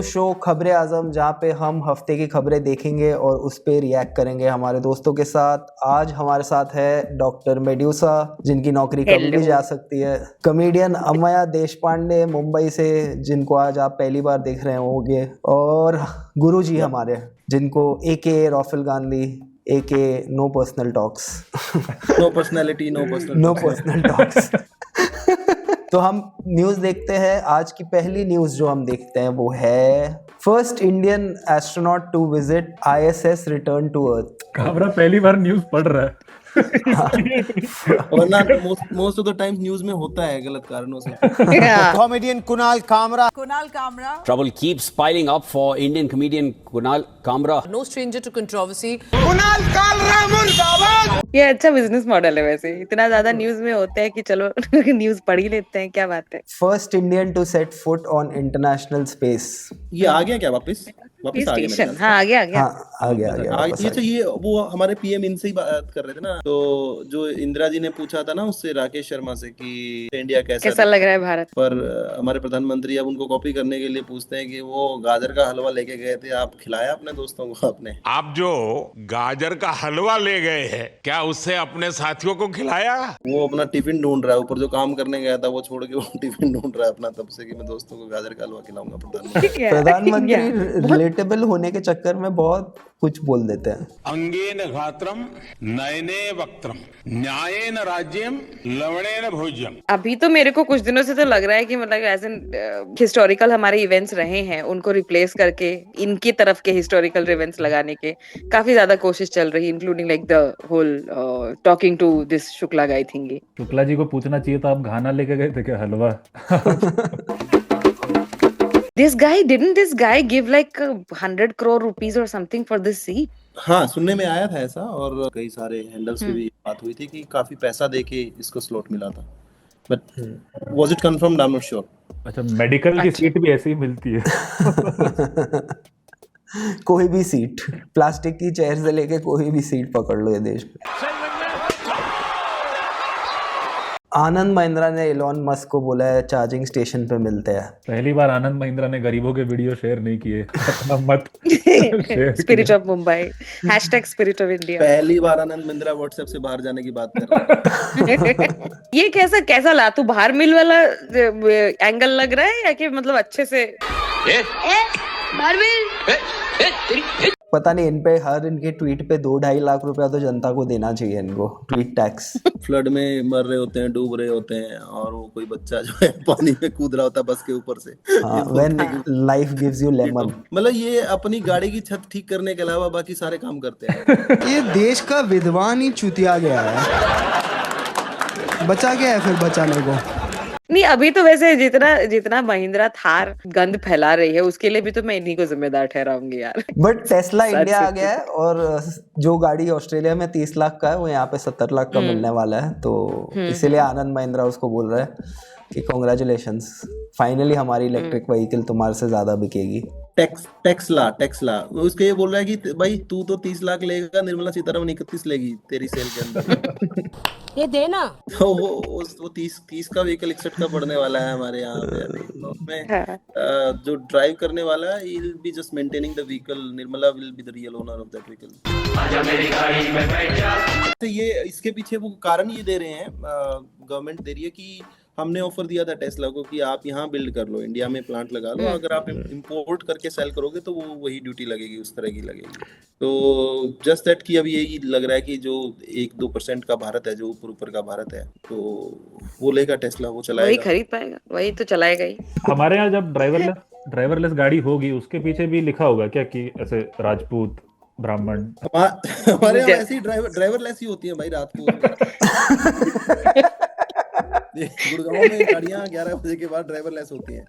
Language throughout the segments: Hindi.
न्यूज शो खबरें आजम, जहाँ पे हम हफ्ते की खबरें देखेंगे और उस पे रिएक्ट करेंगे हमारे दोस्तों के साथ। आज हमारे साथ है डॉक्टर मेड्यूसा, जिनकी नौकरी कभी भी जा सकती है। कॉमेडियन अमया देशपांडे मुंबई से, जिनको आज आप पहली बार देख रहे होंगे। और गुरुजी हमारे, जिनको aka Rahul Gandhi aka no personal talks, no personality, no personal talks. तो हम न्यूज देखते हैं। आज की पहली न्यूज जो हम देखते हैं वो है first Indian astronaut to visit ISS return to earth. Kamra पहली बार न्यूज पढ़ रहा है। वरना most of the time news में होता है गलत कारणों से। Comedian Kunal Kamra. Trouble keeps piling up for Indian comedian Kunal Kamra. No stranger to controversy. Kunal Kamra मुर्दाबाद। ये अच्छा बिजनेस मॉडल है वैसे, इतना ज्यादा न्यूज में होता है कि चलो न्यूज पढ़ ही लेते हैं, क्या बात है। First Indian to set foot on international space. ये आ गया क्या वापस आ गया मेरे ख्याल से। हाँ आ गया ये तो ये वो हमारे पीएम इनसे ही बात कर रहे थे ना, तो जो इंदिरा जी ने पूछा था ना उससे, राकेश शर्मा से, कि इंडिया कैसा लग रहा है भारत। पर हमारे प्रधानमंत्री अब उनको कॉपी करने के लिए पूछते हैं कि वो गाजर का हलवा लेके गए थे, आप खिलाया अपने दोस्तों को? आपने आप जो गाजर का हलवा ले गए हैं, क्या उससे अपने साथियों को खिलाया? वो अपना टिफिन ढूंढ रहा है, ऊपर जो काम करने गया था वो छोड़ के वो टिफिन ढूंढ रहा है अपना, तब से कि मैं दोस्तों को गाजर का हलवा खिलाऊंगा। प्रधानमंत्री रिलेटेबल होने के चक्कर में बहुत कुछ बोल देते हैं। अंगेन गात्रम नयने वक्त्रम न्यायेन राज्यम लवणेन भोज्यम। अभी तो मेरे को कुछ दिनों से तो लग रहा है कि मतलब एज एन हिस्टोरिकल हमारे इवेंट्स रहे हैं, उनको रिप्लेस करके इनकी तरफ के हिस्टोरिकल इवेंट्स लगाने के काफी ज्यादा कोशिश चल रही है, including like the whole talking to this Shukla guy thingy. Shukla ji को पूछना चाहिए था, आप घाना लेके गए थे क्या हलवा? Didn't this guy give like 100 crore rupees or something for this seat? हाँ, सुनने में आया था ऐसा, और कई सारे हैंडल्स पे भी बात हुई थी कि काफी पैसा देके इसको स्लॉट मिला था, but was it confirmed? I am not sure. अच्छा, मेडिकल की सीट भी ऐसी ही मिलती है। कोई भी सीट, प्लास्टिक की चेयर से लेके कोई भी सीट पकड़ लो ये देश में। आनंद महिंद्रा ने एलोन मस्क को बोला है चार्जिंग स्टेशन पे मिलते हैं। पहली बार आनंद महिंद्रा ने गरीबों के वीडियो शेयर नहीं किए। मत spirit of Mumbai, #spirit of India. पहली बार आनंद महिंद्रा व्हाट्सएप से बाहर जाने की बात कर रहा है। ये कैसा ला तू, बाहर मिल वाला एंगल लग रहा है या कि मतलब अच्छे से बाहर मिल? पता नहीं, इन पे हर इनके ट्वीट पे 2-2.5 लाख रुपया तो जनता को देना चाहिए इनको, ट्वीट टैक्स। फ्लड में मर रहे होते हैं, डूब रहे होते हैं, और वो कोई बच्चा जो है पानी में कूद रहा होता है बस के ऊपर से। When life gives you lemon। मतलब ये अपनी गाड़ी की छत ठीक करने के अलावा बाकी सारे काम करते हैं। ये देश का विद्वान ही चुतिया गया है, बचा गया है फिर बचाने को। नहीं, अभी तो वैसे जितना महिंद्रा थार गंद फैला रही है उसके लिए भी तो मैं इन्हीं को जिम्मेदार ठहराऊंगी यार। बट टेस्ला इंडिया आ गया है, और जो गाड़ी ऑस्ट्रेलिया में 30 लाख का है वो यहाँ पे 70 लाख का मिलने वाला है, तो इसीलिए आनंद महिंद्रा उसको बोल रहा है कि कांग्रेचुलेशंस, फाइनली हमारी इलेक्ट्रिक व्हीकल तुम्हारे से ज्यादा बिकेगी। टेक्सला उसके ये बोल रहा है कि भाई तू तो 30 लाख लेगा, निर्मला सीतारमण 31 लेगी तेरी सेल के अंदर। ये देना तो वो 30 का व्हीकल 61 का पड़ने वाला है हमारे यहाँ पे। उसमें जो ड्राइव करने वाला है, he will be just maintaining the vehicle, Nirmala will be the real owner of that vehicle। तो ये इसके पीछे वो कारण ये दे रहे हैं, गवर्नमेंट दे रही है कि हमने ऑफर दिया था टेस्ला को कि आप यहाँ बिल्ड कर लो, इंडिया में प्लांट लगा लो, अगर आप इंपोर्ट करके सेल करोगे तो वो वही ड्यूटी लगेगी, उस तरह की लगेगी। तो जस्ट दैट कि अभी यही लग रहा है कि जो 1-2% का भारत है, जो ऊपर का भारत है, तो वो लेगा टेस्ला, वो चलाएगा, वही खरीद पाएगा, वही तो चलाएगा ही। हमारे यहाँ जब ड्राइवरलेस गाड़ी होगी उसके पीछे भी लिखा होगा क्या कि ऐसे राजपूत, ब्राह्मण? हमारे यहाँ ऐसी ड्राइवरलेस ही होती है भाई, रात को। गुड़गांव में गाड़ियां 11 बजे के बाद ड्राइवरलेस होती हैं।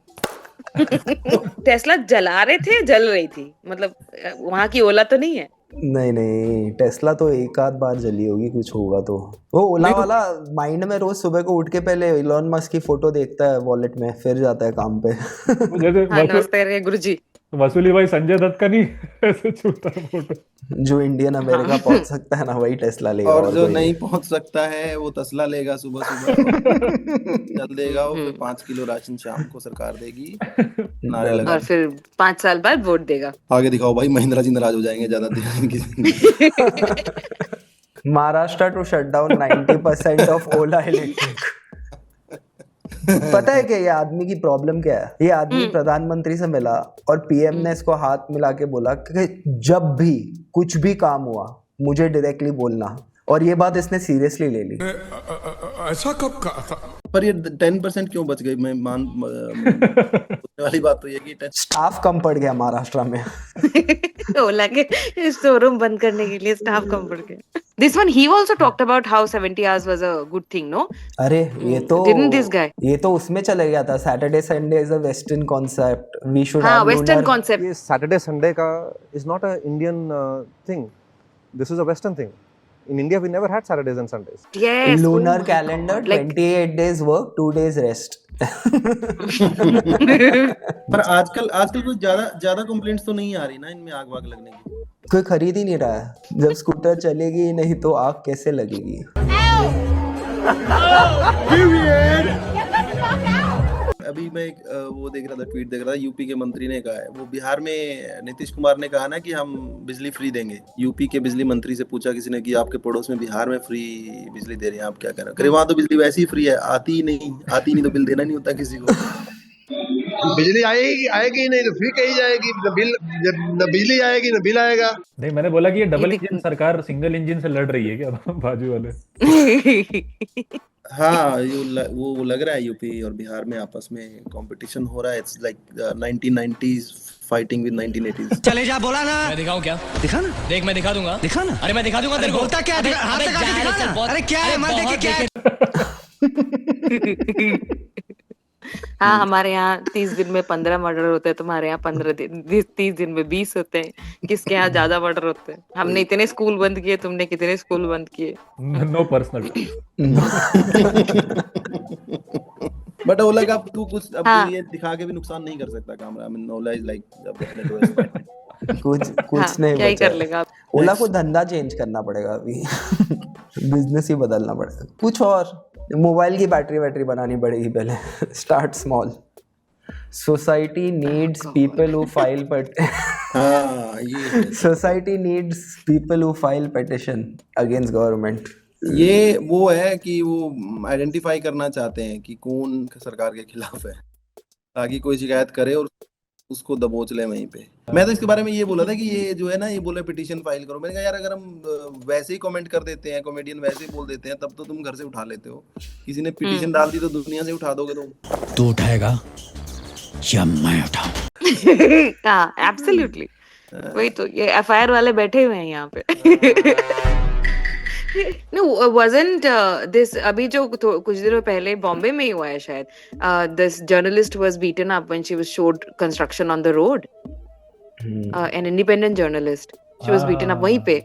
टेस्ला जला रहे थे, जल रही थी, मतलब वहाँ की ओला तो नहीं है? नहीं, टेस्ला तो एक आध बार जली होगी, कुछ होगा तो। वो ओला वाला माइंड में रोज सुबह को उठ के पहले इलॉन मस्क की फोटो देखता है वॉलेट में, फिर जाता है काम पे। नमस्ते गुरुजी। वसूली भाई संजय दत्त का नहीं ऐसे छूटा फोटो। जो इंडियन अमेरिका पहुंच सकता है ना वही टेस्ला लेगा, और जो कोई नहीं पहुंच सकता है वो तसला लेगा सुबह सुबह चल देगा और फिर 5 किलो राशन शाम को सरकार देगी, नारे लगा और फिर 5 साल बाद वोट देगा। आगे दिखाओ भाई, महिंद्रा जी नाराज हो जाएंगे ज्यादा दिन की। Maharashtra to shut down 90% of Ola electric. पता है क्या ये आदमी की प्रॉब्लम क्या है? ये आदमी प्रधानमंत्री से मिला और पीएम ने इसको हाथ मिला के बोला कि जब भी कुछ भी काम हुआ मुझे डायरेक्टली बोलना, और ये बात इसने सीरियसली ले ली। ऐसा कब कहा था? पर ये 10% क्यों बच गई? मैं पूछने वाली बात तो ये कि स्टाफ कम पड़ गया महाराष्ट्र में। ओला के शोरूम बंद करने के लिए स्टाफ कम पड़ गया। This one he also talked about how 70 hours was a good thing, no? अरे ये तो Didn't this guy? ये तो उसमें चले गया था, Saturday Sunday is a western concept, we should हाँ, हैव वेस्टर्न कॉन्सेप्ट। ये सैटरडे संडे का is not a Indian thing. This is a Western thing. In India, we never had Saturdays and Sundays. Yes. Lunar oh my calendar God, like 28 days work 2 days rest. पर आजकल कोई ज्यादा कंप्लेंट्स तो नहीं आ रही ना इनमें आग वाग लगने की। कोई खरीद ही नहीं रहा है। जब स्कूटर चलेगी ही नहीं तो आग कैसे लगेगी? अभी मैं एक वो देख रहा था, ट्वीट देख रहा था, यूपी के मंत्री ने कहा है, वो बिहार में नीतीश कुमार ने कहा ना कि हम बिजली फ्री देंगे। यूपी के बिजली मंत्री से पूछा किसी ने कि आपके पड़ोस में बिहार में फ्री बिजली दे रहे हैं, आप क्या कर रहे हो? अरे वहां तो बिजली वैसे ही फ्री है, आती ही नहीं तो बिल देना नहीं होता किसी को। बिजली आएगी नहीं तो फ्री कही जाएगी, न बिजली आएगी न बिल आएगा। नहीं, मैंने बोला कि ये डबल इंजन सरकार सिंगल इंजन से लड़ रही है क्या बाजू वाले? हाँ, वो लग रहा है यूपी और बिहार में आपस में कंपटीशन हो रहा है। It's like 1990s fighting with 1980s। चले जा, बोला ना। मैं दिखाऊं क्या? दिखा ना, देख मैं दिखा दूंगा। दिखा ना। अरे मैं दिखा दूंगा तेरे को। बोलता क्या? हाथ लगा के दिखा ना। अरे क्या है, मत देखिए क्या है। हाँ, हमारे यहाँ 30 दिन में 15 मर्डर होते हैं, तुम्हारे यहाँ 30 दिन में 20 होते हैं। किसके यहाँ ज्यादा मर्डर होते हैं? हमने इतने स्कूल बंद किए, तुमने कितने स्कूल बंद किए? No personal. बट ओला का तू कुछ अब हाँ। ये दिखा के भी नुकसान नहीं कर सकता camera. I mean Ola is like कुछ हाँ, नहीं क्या ही बचा कर लेगा? ओला को धंधा चेंज करना पड़ेगा अभी। बिजनेस ही बदलना पड़ेगा, कुछ और मोबाइल की बैटरी बनानी पड़ेगी पहले। Start small. Society needs people who file society needs people who file petition against government. ये वो है कि वो आइडेंटिफाई करना चाहते हैं कि कौन सरकार के खिलाफ है, ताकि कोई शिकायत करे और उसको दबोच ले वहीं पे। मैं तो इसके बारे में ये बोला था कि ये जो है ना, ये बोले पिटीशन फाइल करो। मैंने कहा यार अगर हम वैसे ही कमेंट कर देते हैं, कॉमेडियन वैसे ही बोल देते हैं, तब तो तुम घर से उठा लेते हो। किसी ने पिटीशन डाल दी तो दुनिया से उठा दोगे तुम। तू उठाएगा या मैं उठाऊं? हाँ, एब्सोल्युटली। वही तो, ये एफआईआर वाले बैठे हुए हैं यहाँ पे। No, wasn't this अभी जो कुछ दिनों पहले बॉम्बे में ही हुआ है शायद, this journalist was beaten up when she was showed construction on the road, an independent journalist, she was beaten up वहीं पे।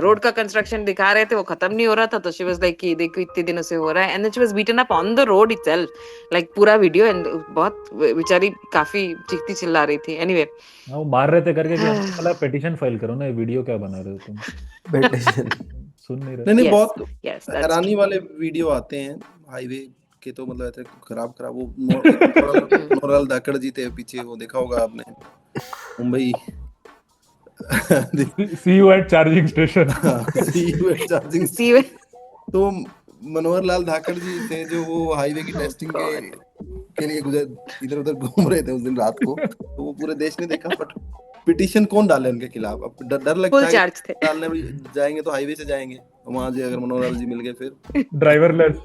रोड का कंस्ट्रक्शन दिखा रहे थे, वो खत्म नहीं हो रहा था, तो she was like कि देखो इतने दिनों से हो रहा है, and then she was beaten up on the road itself, like पूरा वीडियो, and बहुत बेचारी काफी चीखती चिल्ला रही थी। Anyway, वो मार रहे थे करके क्या मतलब पिटीशन फाइल करो ना, ये वीडियो क्या बना रहे हो तुम? पिटीशन सुन नहीं रहे? नहीं Yes, बहुत yes, that's हैरानी वाले वीडियो आते हैं हाईवे के, तो मतलब ऐसे खराब वो नोरल धाकड़ जी थे पीछे, वो देखा होगा आपने, Mumbai. See you at charging station। See you at charging See, तो मनोहर लाल धाकड़ जी थे जो वो हाईवे की टेस्टिंग के लिए इधर उधर घूम रहे थे उस दिन रात को, तो वो पूरे देश ने देखा। बट पिटीशन कौन डाले उनके खिलाफ? अब डर लगता फुल है चार्ज थे। डालने भी जाएंगे तो हाईवे से जाएंगे, वहां जी अगर मनोहर लाल जी मिल गए फिर ड्राइवरलेस।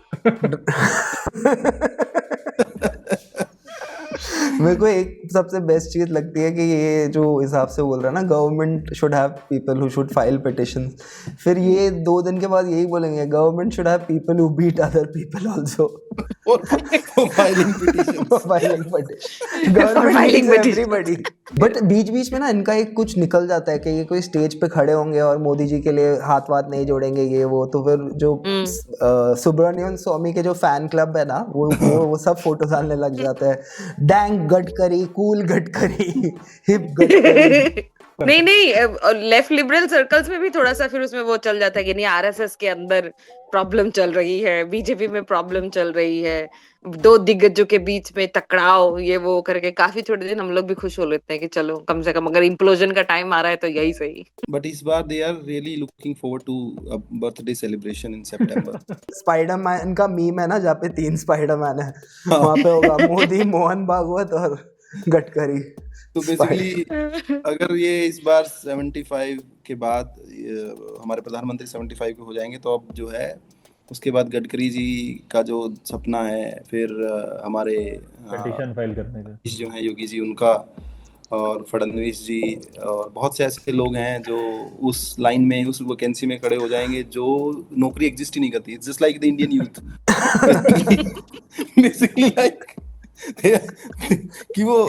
मेरे को एक सबसे बेस्ट चीज लगती है कि ये जो हिसाब से बोल रहा है ना, government should have people who should file petition, फिर ये 2 दिन के बाद यही बोलेंगे government should have people who beat other people also filing petition. Government everybody. But बीच में ना इनका एक कुछ निकल जाता है कि ये कोई स्टेज पे खड़े होंगे और मोदी जी के लिए हाथ वाथ नहीं जोड़ेंगे ये वो, तो फिर जो सुब्रमण्यम स्वामी के जो फैन क्लब है ना, वो सब फोटो डालने लग जाते हैं। Dang Gadkari cool Gadkari, hip Gadkari. नहीं, लेफ्ट लिबरल सर्कल्स में भी थोड़ा सा फिर उसमें वो चल जाता है कि नहीं, आरएसएस के अंदर प्रॉब्लम चल रही है, बीजेपी में प्रॉब्लम चल रही है, दो दिग्गजों के बीच में टकराव, ये वो करके काफी थोड़े दिन हम लोग भी खुश हो लेते हैं कि चलो कम से कम अगर इम्प्लोजन का टाइम आ रहा है तो यही सही। बट इस बार they are really looking forward to a birthday celebration in September. Spiderman का मीम है ना, जहाँ पे 3 स्पाइडरमैन है, वहाँ पे होगा मोदी, मोहन भागवत और गडकरी। तो बेसिकली अगर ये इस बार 75 के बाद हमारे प्रधानमंत्री 75 के हो जाएंगे, तो अब जो है उसके बाद गडकरी जी का जो सपना है, फिर हमारे पिटीशन फाइल करने का जो है योगी जी उनका, और फडणवीस जी, और बहुत से ऐसे लोग हैं जो उस लाइन में, उस वैकेंसी में खड़े हो जाएंगे जो नौकरी एग्जिस्ट ही नहीं करती। It's just like the Indian youth basically like कि वो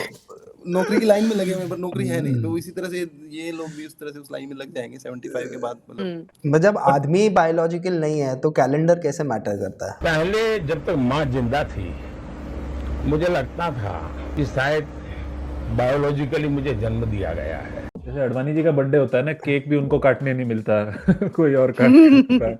नौकरी की लाइन में लगे हुए हैं पर नौकरी है नहीं, तो इसी तरह से ये लोग भी उस तरह से उस लाइन में लग जाएंगे 75 के बाद। मतलब जब आदमी बायोलॉजिकल नहीं है तो कैलेंडर कैसे मैटर करता है? पहले जब तक माँ जिंदा थी मुझे लगता था कि शायद बायोलॉजिकली मुझे जन्म दिया गया है। जैसे अडवाणी जी का बर्थडे होता है ना, केक भी उनको काटने नहीं मिलता कोई और काटता है।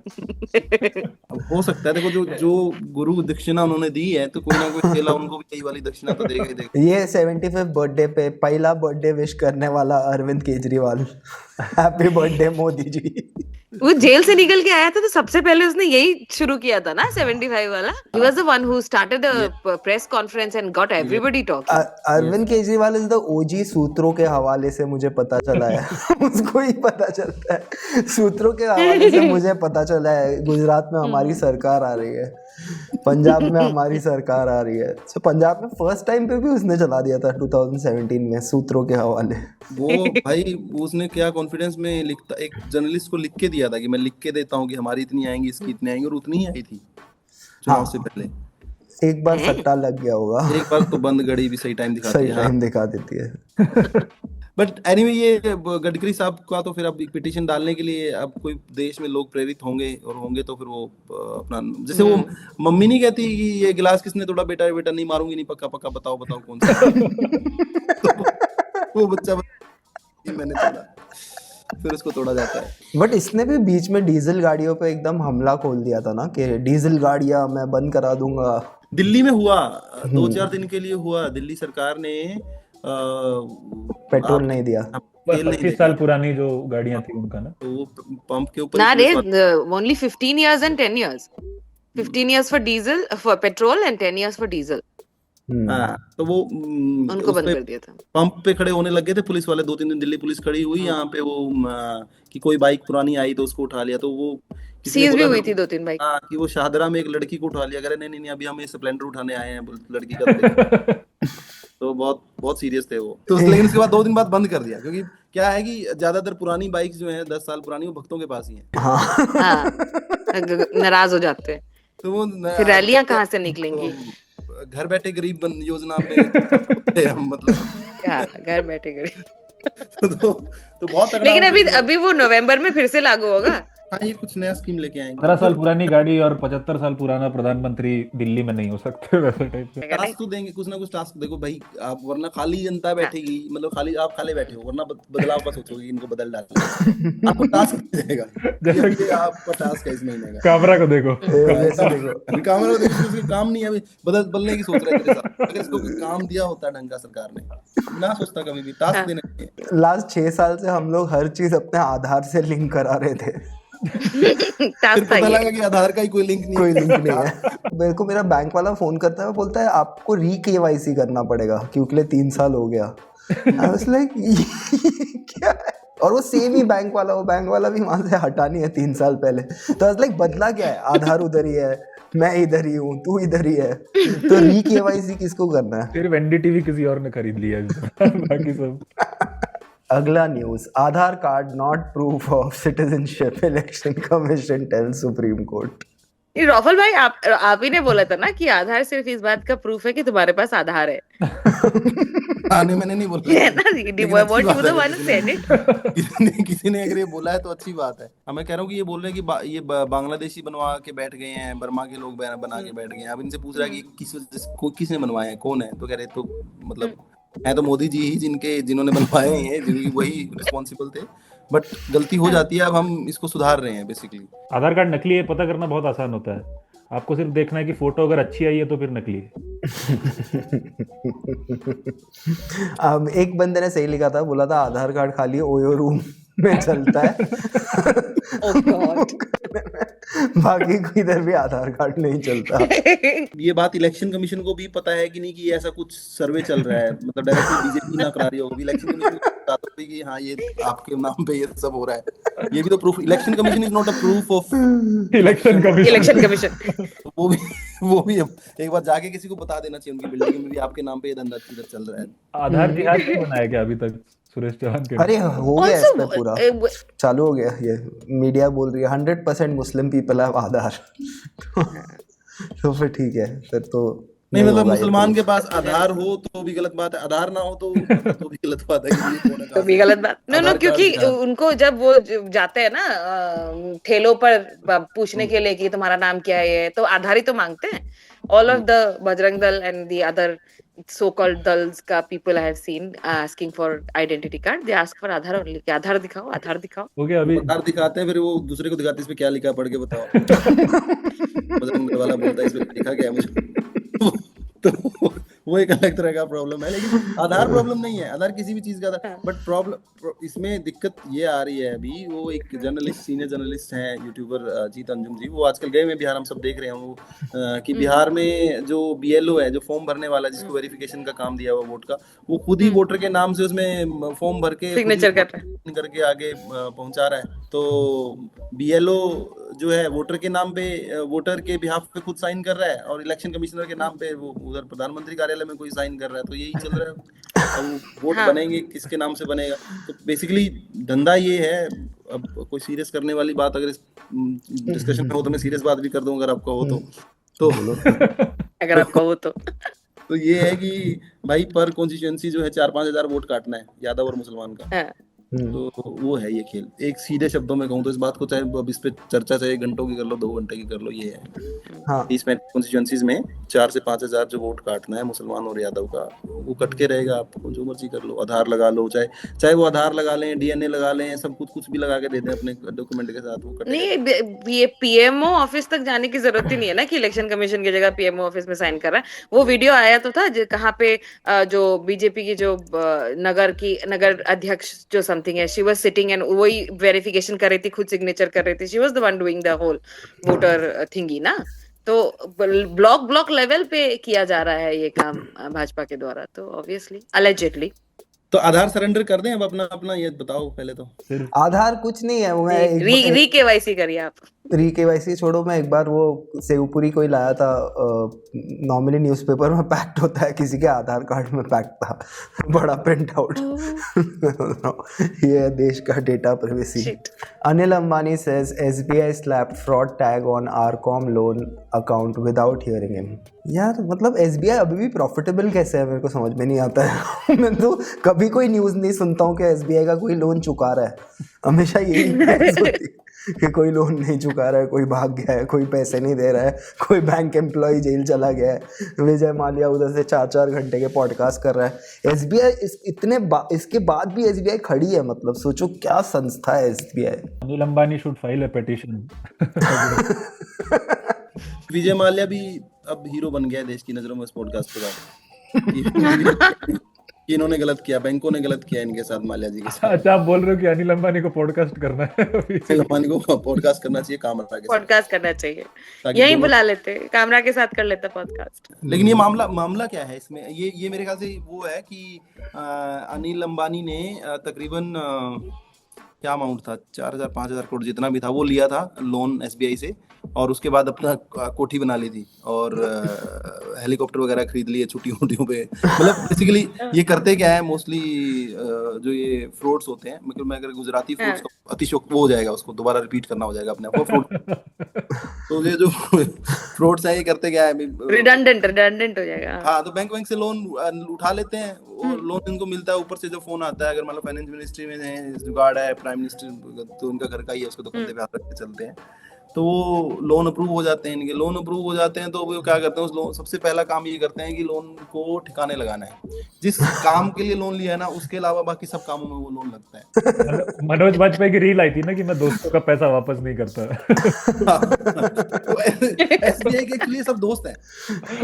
अब हो सकता है, देखो जो गुरु दक्षिणा उन्होंने दी है तो कोई ना कोई चेला उनको भी यही वाली दक्षिणा तो देगा ही देगा। ये 75th बर्थडे पे पहला बर्थडे विश करने वाला अरविंद केजरीवाल, हैप्पी बर्थडे मोदी जी। वो जेल से निकल के आया था तो सबसे पहले उसने यही शुरू किया था ना 75 वाला। He was the one who started the press conference and got everybody talking. Arvind Kejriwal is the OG सूत्रों के हवाले से मुझे पता चला है उसको ही पता चलता है, सूत्रों के हवाले से मुझे पता चला है गुजरात में हमारी सरकार आ रही है, पंजाब में हमारी सरकार आ रही है। तो पंजाब में फर्स्ट टाइम पे भी उसने चला दिया था 2017 में सूत्रों के हवाले। वो भाई उसने क्या कॉन्फिडेंस में लिखता, एक जर्नलिस्ट को लिख के दिया था कि मैं लिख के देता हूँ कि हमारी इतनी आएंगी, इसकी इतनी आएंगी, और उतनी ही आई थी चुनाव से पहले। एक बार सट्टा लग गया होगा, एक बार तो बंद घड़ी भी सही टाइम दिखाती है, सही टाइम दिखा देती है। बट एनीवे ये गडकरी साहब का तो फिर अब पिटीशन डालने के लिए अब कोई देश में लोग प्रेरित होंगे, और होंगे तो फिर वो अपना, जैसे वो मम्मी नहीं कहती कि ये गिलास किसने तोड़ा, बेटा बेटा नहीं मारूंगी, नहीं पक्का पक्का बताओ बताओ कौन सा तो वो बच्चा मैंने तोड़ा, फिर उसको तोड़ा जाता है। बट इसने भी बीच में डीजल गाड़ियों पे एकदम हमला खोल दिया था ना कि डीजल गाड़ियां मैं बंद करा दूंगा। दिल्ली में हुआ 2-4 दिन के लिए हुआ, दिल्ली सरकार ने पेट्रोल नहीं दिया। 25 साल पुरानी जो गाड़ियां थी उनका ना, तो वो पंप के ऊपर ना रे, only 15 years and 10 years. 15 years for diesel, for petrol and 10 years for diesel. हाँ, तो वो उनको बंद कर दिया था। पंप पे खड़े होने लगे थे पुलिस वाले, 2-3 दिन दिल्ली पुलिस खड़ी हुई यहाँ पे, वो कि कोई बाइक पुरानी आई तो उसको उठा लिया, तो वो सीज भी हुई थी 2-3 बाइक। हाँ, कि वो शाहदरा में एक लड़की को उठा लिया, करे नहीं अभी हम स्प्लेंडर उठाने आए हैं लड़की का तो बहुत बहुत सीरियस थे वो। तो लेकिन उसके बाद 2 दिन बाद बंद कर दिया, क्योंकि क्या है कि ज्यादातर पुरानी बाइक्स जो है 10 साल पुरानी, वो भक्तों के पास ही है। हाँ, नाराज हो जाते हैं, तो वो फिर रैलियां कहाँ से निकलेंगी? घर बैठे गरीब योजना में हम मतलब क्या घर बैठे गरीब तो बहुत तगड़ा। लेकिन अभी वो नवंबर में फिर से लागू होगा। हाँ, ये कुछ नया स्कीम लेके आएंगे। 15 साल पुरानी गाड़ी और 75 साल पुराना प्रधानमंत्री दिल्ली में नहीं हो सकते वैसे टाइप के टास्क तो देंगे, कुछ ना कुछ टास्क। देखो भाई, आप वरना खाली जनता बैठेगी, मतलब खाली आप खाली बैठे हो, वरना बदलाव का सोचोगे इनको बदल डालना, आपको टास्क देगा, ये आपका टास्क है इस महीने का। कैमरा को देखो, कैमरा को देखो, काम नहीं है अभी बदलने की सोच रहे थे। अगर इसको काम दिया होता ढंग का सरकार ने, ना सोचता कभी भी टास्क देने। लास्ट 6 साल से हम लोग हर चीज अपने आधार से लिंक करा रहे थे, फिर पता लगा कि आधार का ही कोई लिंक नहीं है। मेरे को मेरा बैंक वाला फोन करता है, बोलता है आपको री-KYC करना पड़ेगा क्योंकि 3 साल हो गया। I was like, क्या है? और वो सेम ही बैंक वाला, वो बैंक वाला भी वहां से हटा नहीं है 3 साल पहले। तो I was like, बदला क्या है? आधार उधर ही है, मैं इधर ही हूँ, तू इधर ही है, तो री-KYC किसको करना है? सिर्फ NDTV किसी और ने खरीद लिया बाकी सब। अगला news, Aadhaar card not proof of citizenship, election commission tells supreme court. ROFL भाई, आप ही ने बोला था ना कि आधार सिर्फ इस बात का प्रूफ है कि तुम्हारे पास आधार है। मैंने नहीं बोला, किसी ने अगर ये बोला है तो अच्छी बात है। मैं कह रहा हूँ कि ये बोल रहे हैं कि ये बांग्लादेशी बनवा के बैठ गए हैं, बर्मा के लोग बना के बैठ गए हैं। अब इनसे पूछ रहा है कि किसने बनवाया है, कौन है, तो कह रहे तो मतलब है तो मोदी जी ही जिन्होंने बनवाए हैं, जिनकी वही रिस्पॉन्सिबल थे, बट गलती हो जाती है। अब हम इसको सुधार रहे हैं बेसिकली। आधार कार्ड नकली है पता करना बहुत आसान होता है, आपको सिर्फ देखना है कि फोटो अगर अच्छी आई है तो फिर नकली है। एक बंदे ने सही लिखा था, बोला था आधार कार्ड खाली ओयो रूम में चलता है। Oh God. बाकी कोई इधर भी आधार कार्ड नहीं चलता। ये बात इलेक्शन कमीशन को भी पता है कि नहीं कि ऐसा कुछ सर्वे चल रहा है, मतलब डायरेक्टली बीजेपी ना करा रही होगी, इलेक्शन कमीशन को बता दो कि हाँ ये आपके नाम पे ये सब हो रहा है। ये भी तो proof, election commission is not a proof of election commission. वो भी एक बार जाके किसी को बता देना चाहिए उनकी बिल्डिंग में भी आपके नाम पे ये धंधा किधर चल रहा है। आधार जिहाद नहीं बनाया क्या अभी तक सुरेश चौहान के? अरे हो गया इस पे पूरा चालू हो गया, ये मीडिया बोल रही है 100% मुस्लिम पीपल हैव आधार। तो फिर ठीक है, फिर तो नहीं मतलब मुसलमान के पास आधार हो तो भी गलत बात है, आधार ना हो तो भी गलत बात है। तो भी गलत बात नो क्योंकि उनको जब वो जाते हैं ना ठेलों पर पूछने के लिए कि तुम्हारा नाम क्या है, तो आधार ही तो मांगते हैं। All of the Bajrang Dal and the other so-called dals का people I have seen asking for identity card, they ask for Aadhaar only, कि आधार दिखाओ, आधार दिखाओ। ओके अभी आधार दिखाते हैं, फिर वो दूसरे को दिखाते हैं इस पे क्या लिखा, पढ़ के बताओ। बजरंग दल वाला बोलता है इस पे लिखा क्या है मुझे। तो वो एक अलग तरह का प्रॉब्लम है, लेकिन आधार प्रॉब्लम नहीं है, आधार किसी भी चीज का था। बट प्रॉब्लम इसमें दिक्कत ये आ रही है अभी, वो एक जर्नलिस्ट, सीनियर जर्नलिस्ट हैं यूट्यूबर अजीत अंजुम जी, वो आजकल गए हुए बिहार, हम सब देख रहे हैं वो कि बिहार में जो BLO है, जो फॉर्म भरने वाला, जिसको वेरिफिकेशन का काम दिया हुआ वोट का, वो खुद ही वोटर के नाम से उसमें फॉर्म भर के सिग्नेचर करके आगे पहुंचा रहा है। तो BLO जो है वोटर के नाम पे, वोटर के बिहाफ पे खुद साइन कर रहा है, और इलेक्शन कमिश्नर के नाम पे वो उधर प्रधानमंत्री कार्यालय में कोई साइन कर रहा है। तो यही चल रहा है। अब वोट बनेंगे किसके नाम से बनेगा, तो बेसिकली धंधा ये है। अब कोई सीरियस करने वाली बात अगर इस डिस्कशन में हो तो मैं सीरियस बात भी कर दूं अगर आपको हो तो अगर आपको हो तो ये है कि भाई पर कॉन्स्टिट्यूएंसी जो है 4-5 हजार वोट काटना है, यादव और मुसलमान का। तो वो है ये खेल। एक सीधे शब्दों में कहूँ तो इस बात को, चाहे अब इस पे चर्चा चाहे घंटों की कर लो, 2 घंटे की कर लो, ये है हाँ। इस कॉन्स्टिट्यूएंसीज में 4 से 5 हजार जो वोट काटना है मुसलमान और यादव का, वो कट के रहेगा। आपको जो मर्जी कर लो, आधार लगा लो, चाहे वो आधार लगा लें, DNA लगा लें, सब कुछ भी लगा के दे दें अपने डॉक्यूमेंट के साथ, वो नहीं। ये PMO ऑफिस तक जाने की जरूरत ही नहीं है ना कि इलेक्शन कमीशन की जगह PMO ऑफिस में साइन कर रहा है। वो वीडियो आया तो था कहाँ पे जो बीजेपी की जो नगर अध्यक्ष जो समथिंग है, शी वाज सिटिंग एंड वही वेरिफिकेशन कर रही थी, खुद सिग्नेचर कर रही थी, she was the one doing the whole voter thingy ना। तो ब्लॉक लेवल पे किया जा रहा है ये काम भाजपा के द्वारा, तो ऑब्वियसली अलेजेडली। तो आधार सरेंडर कर दें अब अपना ये बताओ पहले तो। आधार कुछ नहीं है, मैं री KYC करिए आप। री KYC छोड़ो, मैं एक बार वो सेवपुरी कोई लाया था, नॉर्मली न्यूज़पेपर में पैक्ड होता है, किसी के आधार कार्ड में पैक्ड था, बड़ा प्रिंट आउट। ये देश का data privacy. Anil Ambani says SBI slapped fraud tag on Arcom loan account without hearing him। यार मतलब SBI अभी भी प्रॉफिटेबल कैसे है, मेरे को समझ में नहीं आता है। मैं तो कभी कोई न्यूज़ नहीं सुनता हूँ कि SBI का कोई लोन चुका रहा है। हमेशा यही न्यूज़ होती है कि कोई लोन नहीं चुका रहा है, कोई भाग गया है, कोई पैसे नहीं दे रहा है, कोई बैंक एम्प्लॉय जेल चला गया है, विजय माल्या उधर से 4-4 घंटे के पॉडकास्ट कर रहा है। SBI इसके बाद भी SBI खड़ी है, मतलब सोचो क्या संस्था है SBI। Anil Ambani should file a petition. Vijay Mallya भी अब हीरो बन गया है देश की नजरों में इस पॉडकास्ट के बाद। इन्होंने गलत किया, बैंकों ने गलत किया इनके साथ, माल्या जी के साथ। अच्छा आप बोल रहे हो कि अनिल अंबानी को पॉडकास्ट करना है? अनिल अंबानी को पॉडकास्ट करना चाहिए, कामरा के साथ पॉडकास्ट करना चाहिए, यही बुला लेते, कामरा के साथ कर लेते पॉडकास्ट। लेकिन ये मामला क्या है इसमें, ये मेरे ख्याल से वो है कि अनिल अंबानी ने तकरीबन क्या अमाउंट था, 4,000-5,000 करोड़ जितना भी था वो लिया था लोन SBI से, और उसके बाद अपना कोठी बना ली थी और हेलीकॉप्टर वगैरह खरीद लिए छुट्टियों पे। मतलब बेसिकली ये करते क्या है मोस्टली, जो ये फ्रॉड्स होते हैं, मतलब मैं अगर गुजराती फ्रॉड्स का अतिशोक वो हो जाएगा, उसको दोबारा रिपीट करना हो जाएगा अपने आप को फ्रॉड। तो ये जो फ्रॉड्स है ये करते क्या है, रिडंडेंट हो जाएगा। हाँ, तो बैंक से लोन उठा लेते हैं और लोन इनको मिलता है, ऊपर से जो फोन आता है, अगर मतलब फाइनेंस मिनिस्ट्री में है, जुगाड़ है, प्राइम मिनिस्टर तो उनका घर का ही है, उसको तो कंधे पे हाथ रख के चलते हैं। तो वो लोन अप्रूव हो जाते हैं, इनके लोन अप्रूव हो जाते हैं तो वो क्या करते हैं, उस लोन सबसे पहला काम ये करते हैं कि लोन को ठिकाने लगाना है। जिस काम के लिए लोन लिया है ना, उसके अलावा बाकी सब कामों में वो लोन लगता है। मनोज वाजपेयी की रील आई थी ना कि मैं दोस्तों का पैसा वापस नहीं करता। तो एसबीआई के एक्चुअली सब दोस्त हैं,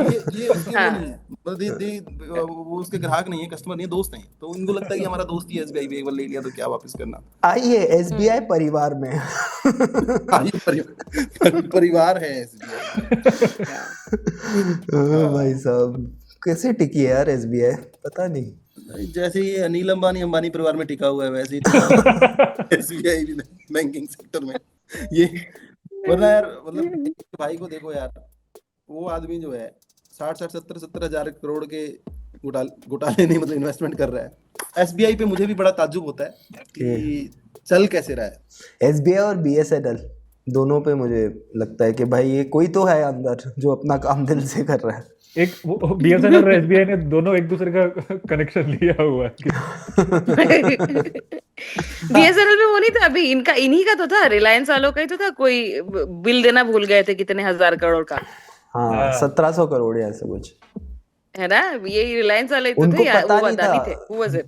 ये उसके वो नहीं है, मतलब वो उसके ग्राहक नहीं है, कस्टमर नहीं है, दोस्त हैं। तो उनको लगता है कि हमारा दोस्त ही एसबीआई पे एक बार ले लिया तो क्या वापस करना। आइए एसबीआई परिवार में। परिवार है एसबीआई। भाई साहब कैसे टिकी है यार एसबीआई, पता नहीं। जैसे ये अनिल अंबानी परिवार में टिका हुआ है, वैसे ही एसबीआई भी बैंकिंग सेक्टर में ये। वरना यार मतलब भाई को देखो यार, वो आदमी जो है 60-70 हजार करोड़ के घोटाले नहीं, मतलब इन्वेस्टमेंट कर रहा है। एसबीआई पे मुझे भी बड़ा ताज्जुब होता है कि चल कैसे रहा है। एसबीआई और बीएसएनएल दोनों पे मुझे लगता है कि भाई ये कोई तो है अंदर जो अपना काम दिल से कर रहा है। एक बीएसएनएल और एसबीआई ने दोनों एक दूसरे का कनेक्शन लिया हुआ है। बीएसएनएल में वो नहीं था अभी, इनका इन्हीं का तो था, रिलायंस वालों का ही तो था, कोई बिल देना भूल गए थे कितने हजार करोड़ का। हाँ 1700 करोड़ या ऐसा कुछ है ना, ये रिलायंस वाले तो उनको थे या पता वो नहीं अदानी था, थे, who was it?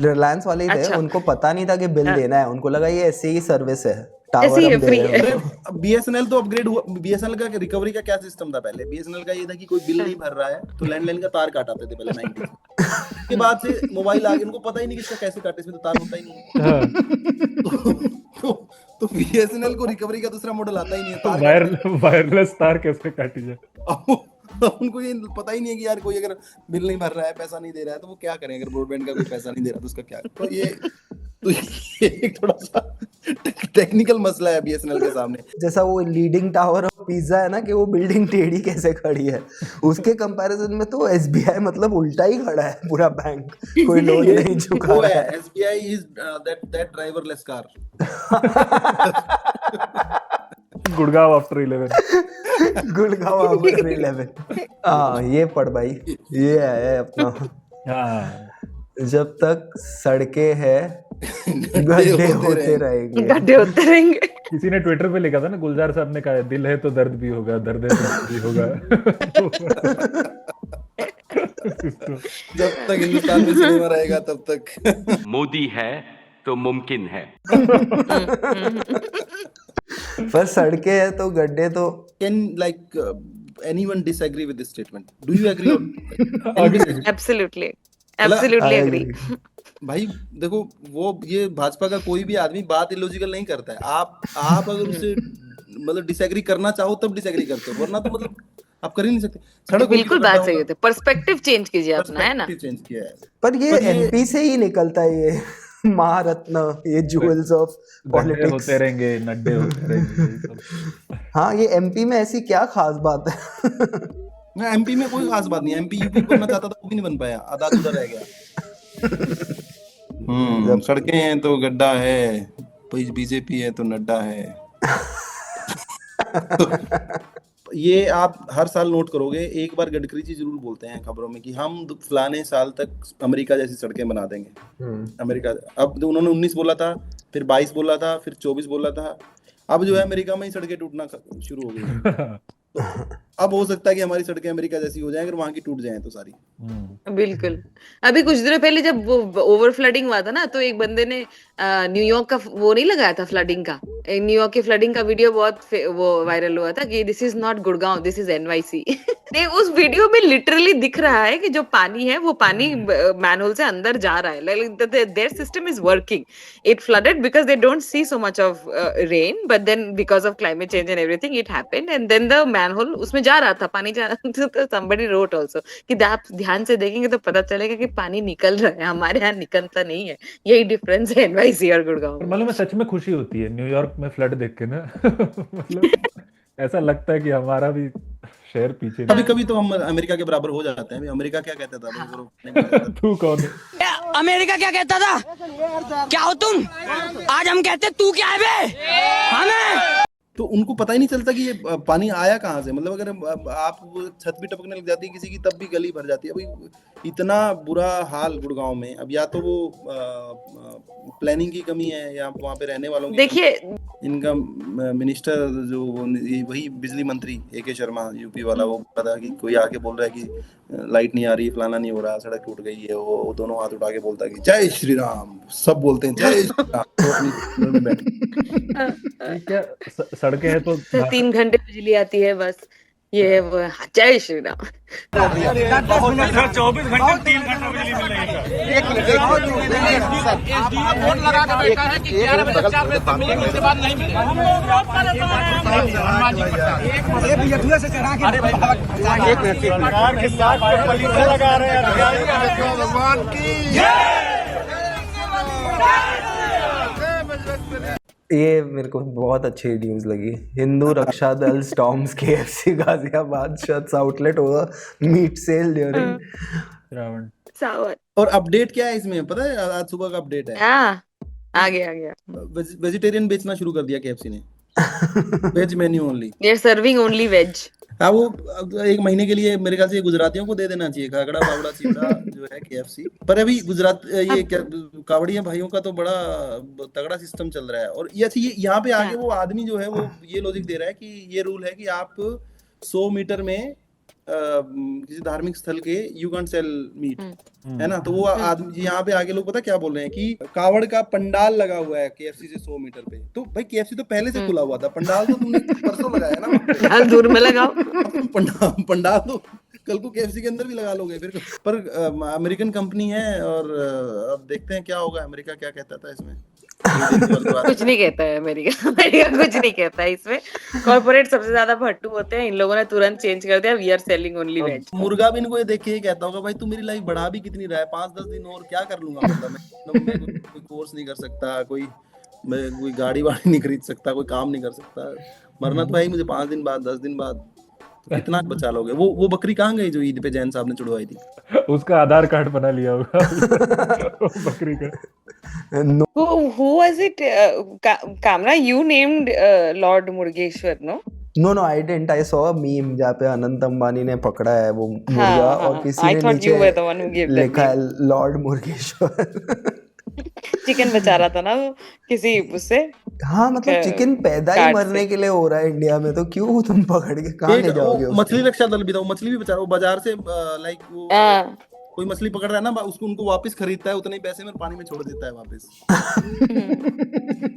रिलायंस वाले ही थे। अच्छा। उनको पता नहीं था कि बिल देना है, उनको लगा ये ऐसे ही सर्विस है, टावर ऐसे ही हम दे फ्री रहे है। हैं। बीएसएनएल तो अपग्रेड हुआ। बीएसएनएल का रिकवरी का क्या सिस्टम था पहले? बीएसएनएल का ये था कि कोई बिल नहीं भर रहा है तो लैंडलाइन का तार काटाते थे पहले 90 के बाद से मोबाइल आ गए, उनको पता ही नहीं कि इसका कैसे काटे, इसमें तो तार होता ही नहीं है। तो बीएसएनएल को रिकवरी का दूसरा मॉडल आता ही नहीं है, वायरलेस तार कैसे काटी जाए। उनको ये पता ही नहीं है कि यार कोई अगर बिल नहीं भर रहा है, पैसा नहीं दे रहा है तो वो क्या करें। अगर ब्रॉडबैंड का कोई पैसा नहीं दे रहा तो उसका क्या। तो ये एक थोड़ा सा टेक्निकल मसला है बीएसएनएल के सामने। जैसा वो लीडिंग टावर ऑफ पिज्जा है ना, कि वो बिल्डिंग टेढ़ी कैसे खड़ी है, उसके कंपैरिजन में तो एसबीआई मतलब उल्टा ही खड़ा है पूरा बैंक, कोई लोन नहीं चुका वो है। है SBI is that driverless car. Gurgaon after 11। Gurgaon after 11। हाँ ये पढ़ भाई, ये है अपना। हाँ जब तक सड़कें हैं गड्ढे होते रहेंगे। गड्ढे होते रहेंगे। किसी ने ट्विटर पे लिखा था ना, गुलजार साहब ने कहा दिल है तो दर्द भी होगा, दर्द है तो दर्द भी होगा। जब तक हिंदुस्तान में सिनेमा रहेगा तब तक मोदी है तो मुमकिन है। पर सड़कें हैं तो गड्ढे तो। Can like anyone disagree with this statement? Do you agree? Absolutely, absolutely agree. भाई देखो, वो ये भाजपा का कोई भी आदमी बात इलॉजिकल नहीं करता है। आप अगर उससे मतलब डिसएग्री करना चाहो तब डिसएग्री करते हो, वरना तो मतलब आप कर ही नहीं सकते। सड़क बिल्कुल बात सही होती है, पर्सपेक्टिव चेंज कीजिए अपना, है ना। चेंज किया है। पर ये एमपी से ही निकलता है, ये महारत्न, ये जूल्स ऑफ पॉलिटिक्स होते रहेंगे, नड्डे होते रहेंगे। हाँ ये एमपी में ऐसी क्या खास बात है? एमपी में कोई खास बात नहीं। एमपी यूपी बनना चाहता था, वो भी नहीं बन पाया, आधा अधूरा रह गया। सड़कें हैं तो गड्ढा है, बीजेपी है तो नड्डा है। ये आप हर साल नोट करोगे, एक बार गडकरी जी जरूर बोलते हैं खबरों में कि हम फलाने साल तक अमेरिका जैसी सड़कें बना देंगे। अमेरिका अब तो उन्होंने 19 बोला था, फिर 22 बोला था, फिर 24 बोला था। अब जो है अमेरिका में ही सड़कें टूटना शुरू हो गई। तो अब हो सकता है कि हमारी सड़कें अमेरिका जैसी हो जाएं, अगर वहां की टूट जाएं तो सारी। बिल्कुल। अभी कुछ दिनों पहले जब वो ओवर फ्लडिंग हुआ था ना, तो एक बंदे ने न्यूयॉर्क का वो नहीं लगाया था फ्लडिंग का, न्यूयॉर्क की फ्लडिंग का वीडियो बहुत वो वायरल हुआ था कि this is not Gurgaon, this is NYC. उस वीडियो में लिटरली दिख रहा है कि जो पानी है वो पानी मैनहोल से अंदर जा रहा है। There system is working. It flooded because they don't see so much of rain, but then because of climate change and everything it happened, and then the manhole उसमें जा रहा था, पानी जा रहा था। तो somebody wrote also कि आप ध्यान से देखेंगे तो पता चलेगा कि पानी निकल रहा है, हमारे यहाँ निकलता नहीं है। यही डिफरेंस है एनवाईसी और गुड़गांव में। मालूम है, सच में खुशी होती है न्यूयॉर्क में फ्लड देख के ना। मतलब ऐसा लगता है कि हमारा भी शहर पीछे। कभी कभी तो हम अमेरिका के बराबर हो जाते हैं। अमेरिका क्या कहता था? तू कौन है? अमेरिका क्या कहता था? क्या हो तुम? आज हम कहते तू क्या है बे? हमें तो उनको पता ही नहीं चलता कि ये पानी आया कहाँ से। मतलब अगर आप छत भी टपकने लग जाती है किसी की तब भी गली भर जाती है। अभी इतना बुरा हाल गुड़गांव में, अब या तो वो प्लानिंग की कमी है या वहाँ पे रहने वालों की। देखिए इनका मिनिस्टर जो वही बिजली मंत्री AK शर्मा यूपी वाला, वो पता कि कोई आके बोल रहा है कि लाइट नहीं आ रही, फलाना नहीं हो रहा, सड़क टूट गई है, वो दोनों हाथ उठा के बोलता है कि जय श्री राम। सब बोलते हैं जय श्री राम, तो अपनी में बैठ क्या सड़कें हैं तो 3 घंटे बिजली आती है बस, ये है वो जय श्री राम। 24 घंटे 3 घंटा बिजली मिल रही है। एक बोर्ड लगा के बैठा है कि 11 बजे 4 बजे तक मिलेगी, उसके बाद नहीं मिलेगा। सरकार के साथ पुलिस लगा रहे हैं। भगवान की ये मेरे को बहुत अच्छी न्यूज़ लगी। हिंदू रक्षा दल storms KFC Ghaziabad shuts outlet होगा मीट सेल ड्यूरिंग रावण। सावन। और अपडेट क्या है इसमें पता है? आज सुबह का अपडेट है। हाँ, आ गया। वेजिटेरियन बेचना शुरू कर दिया KFC ने। Veg menu only. They are serving only veg. हाँ, वो 1 महीने के लिए मेरे ख्याल से गुजरातियों को दे देना चाहिए, खागड़ा बावड़ा चिवड़ा जो है KFC। पर अभी गुजरात ये कावड़िया भाइयों का तो बड़ा तगड़ा सिस्टम चल रहा है। और ये यहाँ पे आगे वो आदमी जो है वो ये लॉजिक दे रहा है कि ये रूल है कि आप 100 मीटर में किसी धार्मिक स्थल के यू कैन सेल मीट, है ना। तो वो आदमी यहाँ पे आगे लोग पता क्या बोल रहे हैं कि कावड़ का पंडाल लगा हुआ है KFC से 100 मीटर पे। तो भाई KFC तो पहले से खुला हुआ था, पंडाल तो तुमने परसों लगाया ना। दूर में लगाओ पंडाल तो कल को KFC के अंदर भी लगा लोगे फिर। पर अमेरिकन कंपनी है और अब देखते हैं क्या होगा। अमेरिका क्या कहता था इसमें? कुछ नहीं कहता है अमेरिका कुछ नहीं कहता है इसमें। कॉर्पोरेट सबसे ज्यादा भट्टू होते हैं, इन लोगों ने तुरंत चेंज कर दिया, we are selling only veg. मुर्गा भी इनको ये देख के कहता होगा भाई तू मेरी लाइफ बढ़ा भी कितनी रहा है, 5-10 दिन और क्या कर लूंगा। मतलब मैं कोई कोर्स नहीं कर सकता, मैं कोई गाड़ी वाड़ी नहीं खरीद सकता, कोई काम नहीं कर सकता। मरना तो भाई मुझे 5 दिन बाद 10 दिन बाद, तो कितना बचा लोगे? वो बकरी कहाँ गई जो ईद पे जैन साहब ने चुड़वाई थी? उसका आधार कार्ड बना लिया होगा बकरी का। Who was it? Kamra, you named Lord Murgeshwar, no? No, I didn't. I saw a meme जहाँ पे अनंत अंबानी ने पकड़ा है वो मुर्गा और किसी ने नीचे लिखा है लॉर्ड मुर्गेश्वर। चिकन बचा रहा था ना वो किसी उससे। हाँ, मतलब चिकन पैदा ही मरने के लिए हो रहा है इंडिया में, तो क्यों तुम पकड़ के कहाँ ले जाओगे? मछली रक्षा दल भी था, वो मछली भी बेचारा वो बाजार से लाइक वो कोई मछली पकड़ रहा है ना, उसको उनको वापस खरीदता है, उतने ही पैसे में पानी में छोड़ देता है वापस।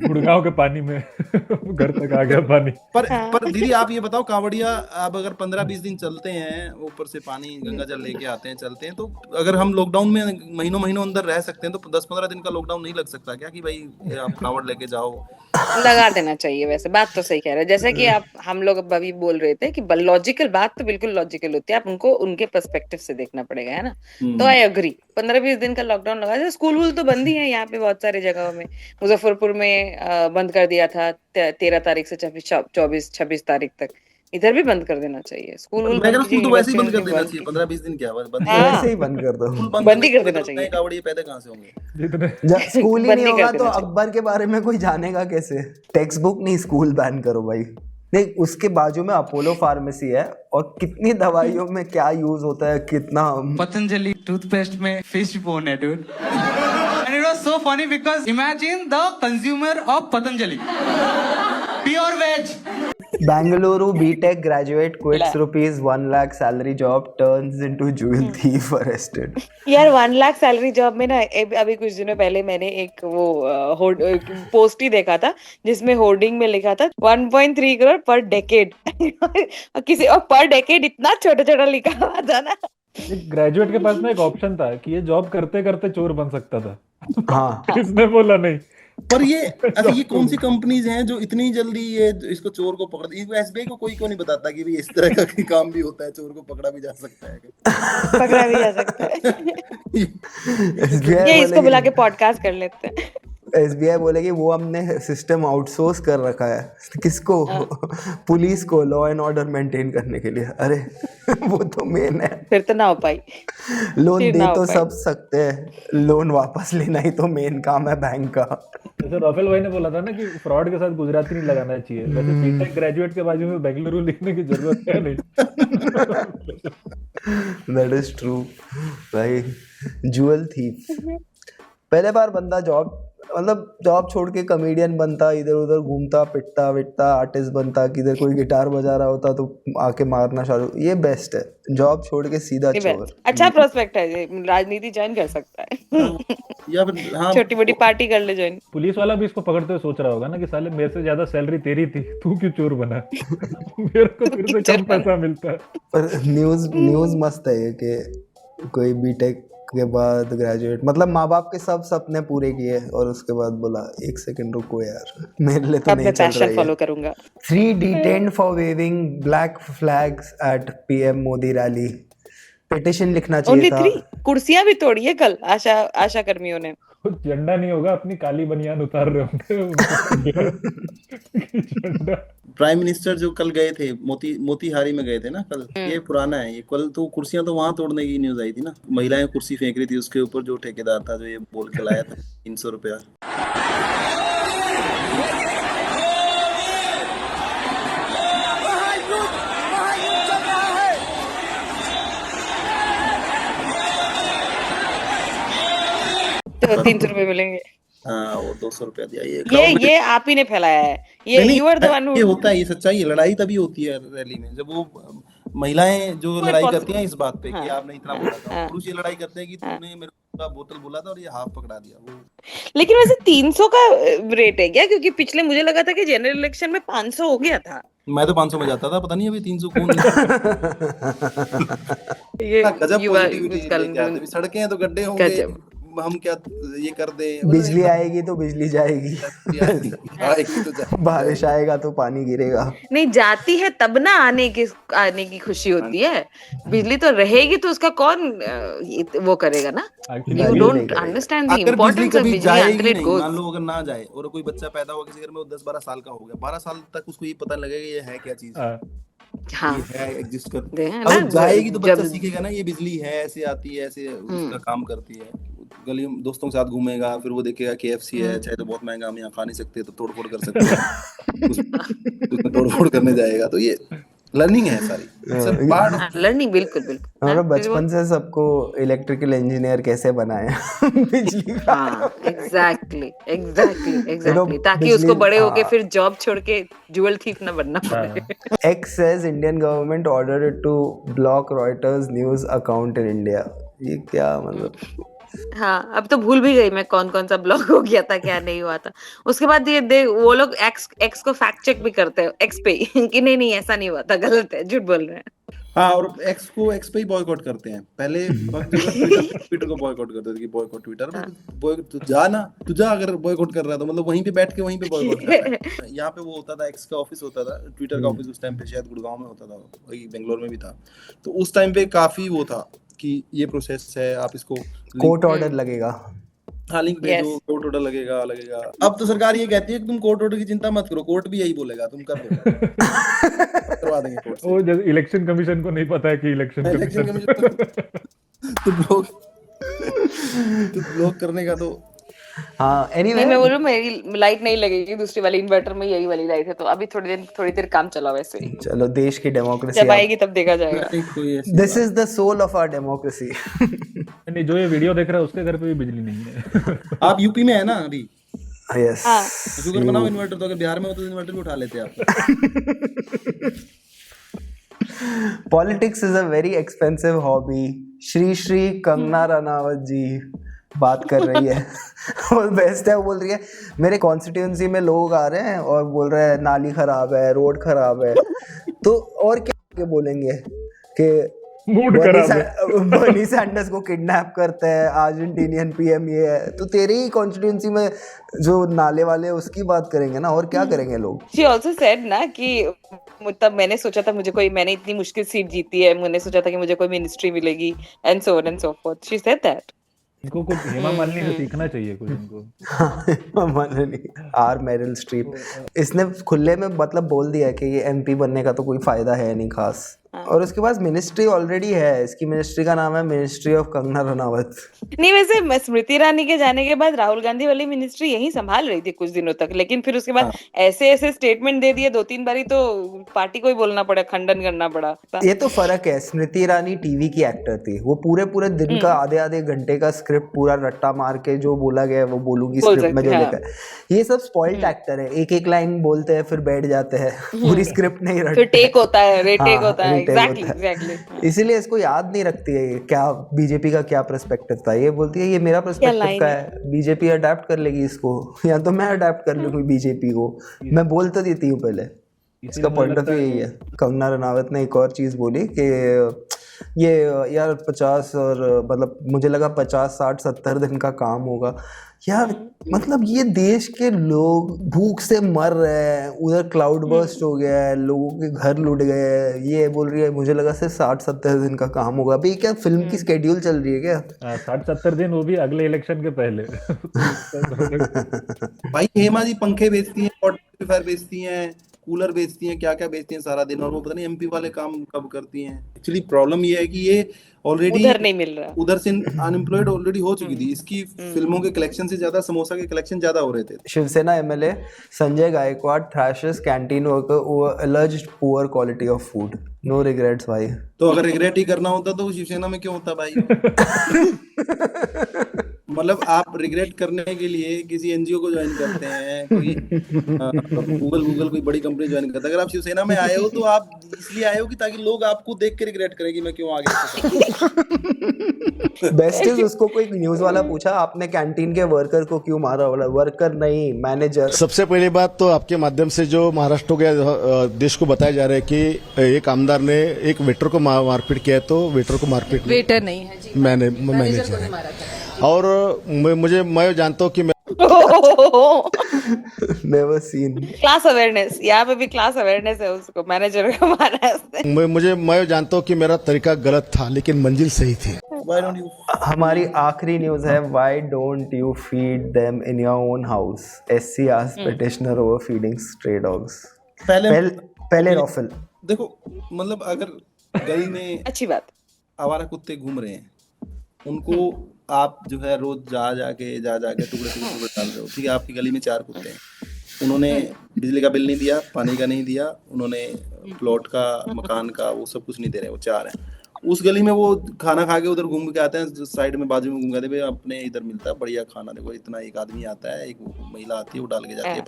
गुड़गांव के पानी में घर तक आ गया पानी। पर दीदी आप ये बताओ, कांवड़िया आप अगर 15-20 दिन चलते हैं, ऊपर से पानी गंगा जल लेके आते हैं, चलते हैं, तो अगर हम लॉकडाउन में महीनों अंदर रह सकते हैं, तो 10-15 दिन का लॉकडाउन नहीं लग सकता क्या कि भाई आप कांवड़ लेके जाओ? लगा देना चाहिए। वैसे बात तो सही कह रहे हैं, जैसा कि आप हम लोग अभी बोल रहे थे कि लॉजिकल बात तो बिल्कुल लॉजिकल होती है, आप उनको उनके पर्सपेक्टिव से देखना पड़ेगा, है ना। तो आई एग्री, 15-20 दिन का लॉकडाउन लगा दे। स्कूल वूल तो बंद ही है यहाँ पे बहुत सारी जगहों में। मुजफ्फरपुर में बंद कर दिया था 13 तारीख से 24-26 तारीख तक, इधर भी बंद कर देना चाहिए। स्कूल तो वैसे ही बंद कर देना चाहिए। 15-20 दिन क्या वैसे ही बंद कर दो, बंद ही कर देना चाहिए। कावड़िए पैदा कहाँ से होंगे? स्कूल ही नहीं होगा तो अकबर के बारे में कोई जानेगा कैसे? टेक्स्ट बुक नहीं, स्कूल बैन करो भाई। नहीं, उसके बाजू में अपोलो फार्मेसी है और कितनी दवाइयों में क्या यूज होता है, कितना। पतंजलि टूथपेस्ट में फिश बोन है dude. And it was so funny because imagine the consumer of Patanjali, pure veg. Bengaluru BTech graduate quits ₹1 lakh salary job, turns into jewel thief, arrested. यार 1 लाख सैलरी जॉब में ना, अभी कुछ दिनों पहले मैंने एक वो पोस्ट ही देखा था जिसमें होर्डिंग में लिखा था 1.3 करोड़ पर डेकेड। किसी और पर डेकेड इतना छोटा लिखा हुआ था ना। ग्रेजुएट के पास ना एक ऑप्शन था कि ये जॉब करते करते चोर बन सकता था। हाँ, इसने बोला नहीं। पर ये कौन सी कंपनीज हैं जो इतनी जल्दी इसको चोर को पकड़? SBI को कोई क्यों नहीं बताता कि भी इस तरह का काम भी होता है, चोर को पकड़ा भी जा सकता है, पकड़ा भी जा सकता है। ये इसको बुला के पॉडकास्ट कर लेते हैं। एसबीआई बोलेगी वो हमने सिस्टम आउटसोर्स कर रखा है। किसको? पुलिस को, लॉ एंड ऑर्डर मेंटेन करने के लिए। अरे वो तो मेन है। फिर तो ना हो पाई। लोन फिर दे ना हो तो पाई। सब सकते हैं, लोन वापस लेना ही तो मेन काम है बैंक का। जैसे राफेल भाई ने बोला था ना कि फ्रॉड के साथ गुजराती नहीं लगाना चाहिए, वैसे बीटेक ग्रेजुएट के बाजू में बेंगलुरु लिखने की जरूरत है नहीं। दैट इज ट्रू भाई। ज्वेल थीफ, पहले बार बंदा जॉब छोड़ के कॉमेडियन बनता, इधर उधर घूमता पिटता विटता, आर्टिस्ट बनता, किधर कोई गिटार बजा रहा होता तो आके मारना चालू। ये बेस्ट है, जॉब छोड़ के सीधा चोर। अच्छा प्रोस्पेक्ट है, ये राजनीति ज्वाइन कर सकता है। या फिर हाँ, छोटी मोटी पार्टी कर ले ज्वाइन। पुलिस वाला भी इसको पकड़ते हुए सोच रहा होगा ना कि साले मेरे से ज्यादा सैलरी तेरी थी, तू क्यों चोर बना? मेरे को तेरे से कम पैसा मिलता है। पर न्यूज मस्त है ये कि कोई बीटेक के बाद ग्रेजुएट, मतलब माँ बाप के सब सपने पूरे किए और उसके बाद बोला एक सेकंड रुको यार, मेरे लिए तो अब नहीं मैं चल पैशन रही फॉलो है। करूंगा। 3 detained for waving black flags at PM Modi rally. Petition लिखना ओनली चाहिए 3 था। कुर्सियां भी तोड़ी है कल आशा कर्मियों ने। झंडा नहीं होगा, अपनी काली बनियान उतार रहे होंगे। झंडा। प्राइम मिनिस्टर जो कल गए थे मोतीहारी में गए थे ना कल, ये पुराना है। ये कल तो कुर्सियां तो वहां तोड़ने की न्यूज आई थी ना, महिलाएं कुर्सी फेंक रही थी, उसके ऊपर जो ठेकेदार था जो ये बोल के लाया था 300 रुपया। तो 300 रुपए मिलेंगे। हाँ, वो 200 रुपया दिया। ये आप ही ने फैलाया है, ये यू आर द वन ये होता है, ये सच्चाई है। लड़ाई तभी होती है रैली में, जब वो महिलाएं जो लड़ाई करती हैं इस बात पे कि आपने इतना बोला था। पुरुष ये लड़ाई करते हैं कि तूने मेरे को बोतल बोला था और ये हाफ पकड़ा दिया वो। लेकिन वैसे 300 का रेट है क्या? क्योंकि पिछले मुझे लगा था कि जनरल इलेक्शन में 500 हो गया था। मैं तो 500 में जाता था, पता नहीं अभी 300 कौन। ये गजब युवा पॉजिटिविटी लेके आते हैं। सड़कें हैं तो गड्ढे होंगे, हम क्या ये कर दे। बिजली आएगी तो बिजली जाएगी, आएगी तो जाएगी। बारिश आएगा तो पानी गिरेगा। नहीं जाती है तब ना आने की खुशी होती है। बिजली तो रहेगी तो उसका कौन वो करेगा ना। You don't understand the importance of बिजली until it goes। मान लो अगर ना जाए और कोई बच्चा पैदा हुआ किसी घर में, वो 10-12 साल का हो गया, 12 साल तक उसको ये पता लगेगा ये है क्या चीज। हाँ, ये है, एग्जिस्ट करती है है। ना। अब जाएगी तो बच्चा सीखेगा ना, ये बिजली है, ऐसे आती है, ऐसे उसका काम करती है। गली में दोस्तों के साथ घूमेगा, फिर वो देखेगा KFC है, चाहे तो बहुत महंगा, हम यहाँ खा नहीं सकते तो तोड़-फोड़ कर सकते हैं। उसमें तोड़-फोड़ करने जाएगा। तो ये लर्निंग है सारी, पार्ट ऑफ लर्निंग। बिल्कुल हमारा बचपन से सबको इलेक्ट्रिकल इंजीनियर कैसे बनाया बिजली का। एग्जैक्टली ताकि उसको बड़े होके फिर जॉब छोड़ के ज्वेल थीफ ना बनना पड़े। X says Indian government ordered it to block Reuters news account in India। ये क्या मतलब? हाँ, अब तो भूल भी गई मैं कौन कौन सा ब्लॉक हो गया था, क्या नहीं हुआ था। उसके बाद ये वो लोग एक्स को फैक्ट चेक भी करते हैं एक्स पे कि नहीं ऐसा नहीं हुआ था, गलत है, झूठ बोल रहे हैं। हाँ, और एक्स पे ही बॉयकॉट करते हैं। पहले ट्विटर को बॉयकॉट करते थे कि बॉयकॉट ट्विटर, तू जा अगर बॉयकॉट कर रहा है तो मतलब वहीं पे बैठ के वहीं पे बॉयकॉट कर रहा है। यहाँ पे वो होता था, एक्स का ऑफिस होता था, ट्विटर का ऑफिस उस टाइम पे शायद गुड़गांव में होता था, वही बेंगलोर में भी था। तो उस टाइम पे काफी वो था कि ये प्रोसेस है, आप इसको कोर्ट ऑर्डर लगेगा। हाँ, लिंक भेजो, कोर्ट ऑर्डर लगेगा। अब तो सरकार ये कहती है कि तुम कोर्ट ऑर्डर की चिंता मत करो, कोर्ट भी यही बोलेगा, तुम कर दो, करवा देंगे कोर्ट से। वो जैसे इलेक्शन कमीशन को नहीं पता है कि इलेक्शन कमीशन तो ब्लॉक करने का तो। हाँ, anyway, मैं बोलूं मेरी लाइट नहीं लगेगी, दूसरी वाली इन्वर्टर में यही वाली लाइट है, तो अभी थोड़ी देर काम चला वैसे ही। चलो, देश की डेमोक्रेसी जब आएगी तब देखा जाएगा। This is the soul of our democracy. नहीं, जो ये वीडियो देख रहा है उसके घर पे भी बिजली नहीं है। आप यूपी में है ना अभी? यस, शुगर बनाओ इन्वर्टर, तो अगर बिहार में हो तो इन्वर्टर भी उठा लेते आप। Politics is a very expensive hobby. Shri Kangana Ranaut ji बात कर रही है और बेस्ट है, वो बोल रही है मेरे कॉन्स्टिट्यूंसी में लोग आ रहे हैं और बोल रहे हैं नाली खराब है, रोड खराब है, तो और क्या बोलेंगे कि बर्नी सैंडर्स को किडनैप करते हैं, अर्जेंटीनियन PM ये है, तो तेरी ही कॉन्स्टिट्यूंसी में जो नाले वाले उसकी बात करेंगे ना, और क्या करेंगे लोग। She also said ना कि तब मैंने सोचा था मैंने इतनी मुश्किल सीट जीती है, मैंने सोचा था कि मुझे कोई मिनिस्ट्री मिलेगी and so on and so forth. She said that. इनको कुछ हेमा मालिनी से सीखना चाहिए कुछ इनको। मालिनी आर मेरिल स्ट्रीप, इसने खुले में मतलब बोल दिया कि ये एमपी बनने का तो कोई फायदा है नहीं खास। और उसके पास मिनिस्ट्री ऑलरेडी है, इसकी मिनिस्ट्री का नाम है मिनिस्ट्री ऑफ कंगना रनावत। नहीं, वैसे स्मृति ईरानी के जाने के बाद राहुल गांधी वाली मिनिस्ट्री यही संभाल रही थी कुछ दिनों तक, लेकिन फिर उसके बाद ऐसे ऐसे स्टेटमेंट दे दिए 2-3 बारी, तो पार्टी को ही बोलना पड़ा, खंडन करना पड़ा। ये तो फर्क है, स्मृति ईरानी टीवी की एक्टर थी, वो पूरे दिन का आधे घंटे का स्क्रिप्ट पूरा रट्टा मार के जो बोला गया है वो बोलूंगी स्क्रिप्ट में जो लिखा है। ये सब स्पॉइल्ड एक्टर है, एक लाइन बोलते हैं फिर बैठ जाते हैं, पूरी स्क्रिप्ट नहीं रटते, फिर टेक होता है, रीटेक होता है। एग्जैक्टली। इसीलिए इसको याद नहीं रखती है ये क्या बीजेपी का क्या पर्सपेक्टिव था। ये बोलती है ये मेरा पर्सपेक्टिव का है, बीजेपी अडेप्ट कर लेगी इसको, या तो मैं अडेप्ट कर लूंगी बीजेपी को। मैं बोल तो देती हूँ पहले, इसका पॉइंट ऑफ व्यू यही है। कंगना रनावत ने एक और चीज बोली कि ये यार 50 और मतलब मुझे लगा 50, 60, 70 दिन का काम होगा यार। मतलब ये देश के लोग भूख से मर रहे हैं, उधर क्लाउड बर्स्ट हो गया है, लोगों के घर लूट गए हैं, ये बोल रही है मुझे लगा सिर्फ 60-70 दिन का काम होगा। अभी क्या फिल्म की स्केड्यूल चल रही है क्या? 60-70 दिन, वो भी अगले इलेक्शन के पहले। भाई हेमा जी पंखे बेचती हैं, वाटर प्यूरिफायर बेचती हैं, कूलर बेचती हैं, क्या क्या बेचती हैं सारा दिन, और वो पता नहीं एमपी वाले काम कब करती हैं। एक्चुअली प्रॉब्लम ये है कि ये ऑलरेडी उधर नहीं मिल रहा, उधर से अनएम्प्लॉयड ऑलरेडी हो चुकी थी। इसकी फिल्मों के कलेक्शन से ज्यादा समोसा के कलेक्शन ज्यादा हो रहे थे। Shiv Sena MLA Sanjay Gaikwad thrashes canteen worker over alleged poor quality of food. No regrets भाई। तो अगर रिग्रेट ही करना होता तो शिवसेना में क्यों होता भाई? मतलब आप रिग्रेट करने के लिए किसी एनजीओ को ज्वाइन करते हैं, कोई गूगल कोई बड़ी कंपनी ज्वाइन करता है। अगर आप शिवसेना में आए हो तो आप इसलिए आए हो कि ताकि लोग आपको देख के रिग्रेट करें कि मैं क्यों आ गया। बेस्ट इज उसको कोई न्यूज वाला पूछा आपने कैंटीन के वर्कर को क्यों मारा, बोला वर्कर नहीं मैनेजर। सबसे पहली बात तो आपके माध्यम से जो महाराष्ट्र के देश को बताया जा रहा है कि एक आमदार ने एक वेटर को मारपीट किया, तो वेटर को मारपीट वेटर नहीं है जी, मैनेजर है। और मैं जानता हूँ कि नेवर सीन। क्लास अवेयरनेस, यहाँ पे भी क्लास अवेयरनेस है, उसको मैनेजर को मारा है। मैं जानता हूँ कि मेरा तरीका गलत था लेकिन मंजिल सही थी। हमारी आखिरी न्यूज है, why don't you feed them in your own house? SC asked petitioner over feeding stray dogs. पहले रॉफल देखो, मतलब अगर गली में अच्छी बात आवारा कुत्ते घूम रहे हैं, उनको आप जो है रोज जाके टुकड़े डाल रहे हो, ठीक है? आपकी गली में 4 कुत्ते हैं, उन्होंने बिजली का बिल नहीं दिया, पानी का नहीं दिया, उन्होंने प्लॉट का, मकान का, वो सब कुछ नहीं दे रहे, वो 4 हैं। उस गली में वो खाना खा के उधर घूम के आते हैं, साइड में बाजू में घूम के आते हैं, अपने इधर मिलता है बढ़िया खाना, देखो इतना। एक आदमी आता है, एक महिला आती है, वो डाल के जाती है।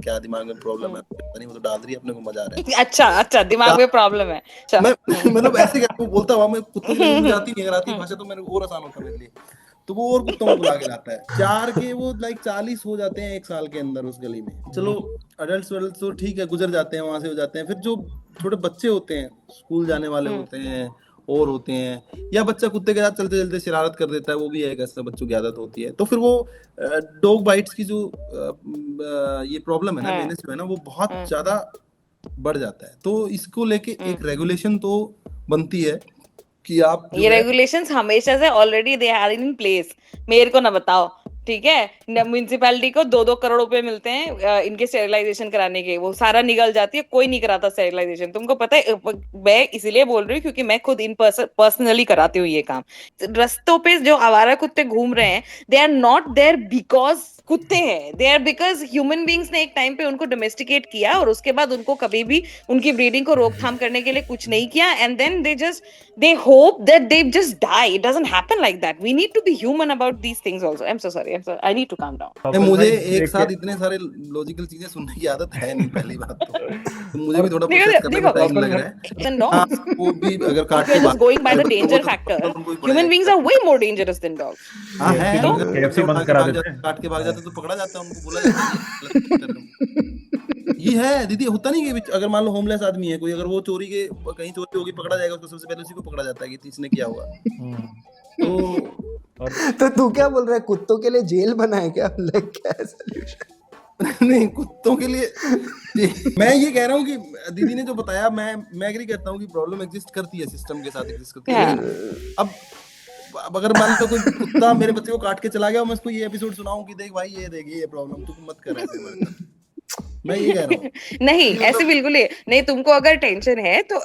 क्या दिमाग में प्रॉब्लम है पता नहीं, वो तो डाल रही है, अपने को मजा आ रहा है। अच्छा दिमाग में प्रॉब्लम है। मैं मतलब ऐसे क्या बोलता हुआ मैं कुत्तों की जाती नहीं, अगर आती भाषा तो मेरे और आसान होता मेरे लिए, तो वो और कुत्तों को बुला के लाता है। 4 के वो 40 हो जाते हैं 1 साल के अंदर उस गली में। चलो अडल्ट तो ठीक है, गुजर जाते हैं, वहां से हो जाते हैं। फिर जो छोटे बच्चे होते हैं, स्कूल जाने वाले होते हैं और होते हैं, या बच्चा कुत्ते के साथ चलते चलते शरारत कर देता है, वो भी एक ऐसा बच्चों की आदत होती है। तो फिर वो डॉग बाइट्स की जो ये प्रॉब्लम है ना, मेनेस जो है ना, वो बहुत ज्यादा बढ़ जाता है। तो इसको लेके एक रेगुलेशन तो बनती है कि आप ये रेगुलेशंस हमेशा से already they are in place. मेरे को ना बताओ, ठीक है? म्युनिसिपैलिटी को 2-2 करोड़ रुपए मिलते हैं इनके स्टेरिलाइजेशन कराने के, वो सारा निकल जाती है, कोई नहीं कराता स्टेरिलाइजेशन। तुमको पता है, मैं इसीलिए बोल रही हूँ क्योंकि मैं खुद इन पर्सनली कराती हूँ ये काम। रस्तों पे जो आवारा कुत्ते घूम रहे हैं, they are not there because कुत्ते हैं, they are because human beings ने एक टाइम पे उनको डोमेस्टिकेट किया और उसके बाद उनको कभी भी उनकी ब्रीडिंग को रोकथाम करने के लिए कुछ नहीं किया, and then they hope that they just die. It doesn't happen like that. We need to be human about these things also. I'm so sorry. I need to calm down. मुझे एक साथ इतने सारे लॉजिकल चीजें सुनने की आदत है नहीं, पहली बात तो मुझे भी थोड़ा प्रोसेस करने में टाइम लग रहा है। वो भी अगर काट के just going by the danger factor, human beings are way more dangerous than dogs. हाँ है, KFC बंद करा देते, काट के भाग जाते तो पकड़ा जाता है, उनको बोला जाता है। ये है दीदी, होता नहीं कि अगर मान लो होमलेस आदमी है कोई, अगर वो कहीं चोरी होगी, पकड़ा जाएगा, उसको सबसे पहले उसी को पकड़ा जाता है कि इसने किया हुआ। तो तू क्या बोल रहा है, कुत्तों के लिए जेल बनाए क्या? क्या सॉल्यूशन? नहीं, कुत्तों के लिए मैं ये कह रहा हूँ कि दीदी ने जो बताया, मैं एग्री करता हूँ कि प्रॉब्लम एग्जिस्ट करती है, सिस्टम के साथ एग्जिस्ट करती है। अब अगर मान लो कोई कुत्ता मेरे बच्चे को काट के चला गया, मैं उसको ये एपिसोड सुनाऊं कि देख भाई ये देख ये प्रॉब्लम, तू मत कर ऐसे मत। मैं ये कह रहा हूँ नहीं ऐसे बिल्कुल ही नहीं। तुमको अगर टेंशन है तो